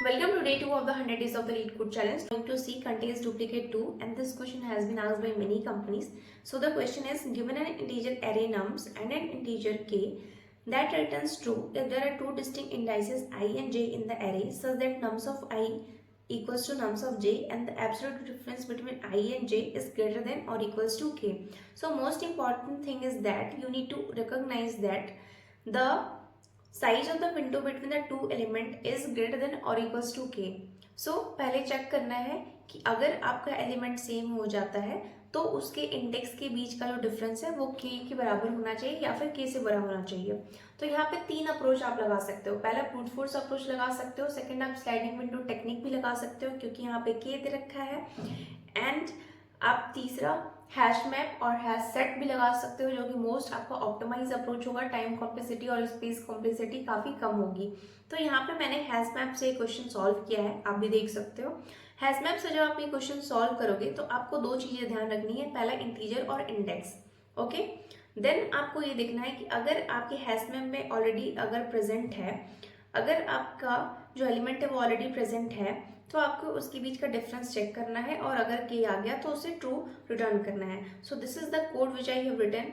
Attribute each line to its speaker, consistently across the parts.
Speaker 1: Welcome to day 2 of the 100 days of the lead code challenge. Going to C contains duplicate 2 and this question has been asked by many companies. So the question is given an integer array nums and an integer k that returns true if there are two distinct indices I and j in the array such that nums of I equals to nums of j and the absolute difference between I and j is greater than or equals to k. So most important thing is that you need to recognize that the size of the window between the two element is greater than और equals to के. सो पहले check करना है कि अगर आपका element same हो जाता है तो उसके इंडेक्स के बीच का जो डिफरेंस है वो के के बराबर होना चाहिए या फिर के से बड़ा होना चाहिए. तो यहाँ पे तीन अप्रोच आप लगा सकते हो. पहला ब्रूट फोर्स अप्रोच लगा सकते हो, सेकंड आप स्लाइडिंग विंडो टेक्निक भी लगा सकते हो क्योंकि यहाँ पे के दे रखा है, एंड आप तीसरा हैश मैप और हैश सेट भी लगा सकते हो जो कि मोस्ट आपका ऑप्टिमाइज अप्रोच होगा. टाइम कॉम्प्लेक्सिटी और स्पेस कॉम्प्लेक्सिटी काफ़ी कम होगी. तो यहाँ पे मैंने हैश मैप से क्वेश्चन सॉल्व किया है, आप भी देख सकते हो. हैश मैप से जब आप ये क्वेश्चन सॉल्व करोगे तो आपको दो चीज़ें ध्यान रखनी है, पहला इंटीजर और इंडेक्स. ओके, देन आपको ये देखना है कि अगर आपके हैश मैप में ऑलरेडी अगर प्रेजेंट है, अगर आपका जो एलिमेंट है वो ऑलरेडी प्रेजेंट है तो आपको उसके बीच का डिफरेंस चेक करना है और अगर के आ गया तो उसे ट्रू रिटर्न करना है. So this is the code which I have written.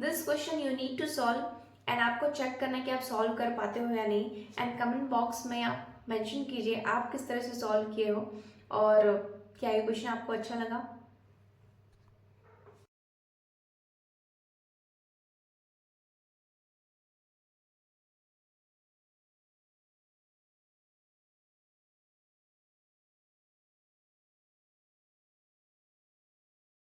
Speaker 1: This question you need to solve and आपको चेक करना है कि आप सॉल्व कर पाते हो या नहीं. एंड कमेंट बॉक्स में आप मेंशन कीजिए आप किस तरह से सॉल्व किए हो और क्या ये क्वेश्चन आपको अच्छा लगा.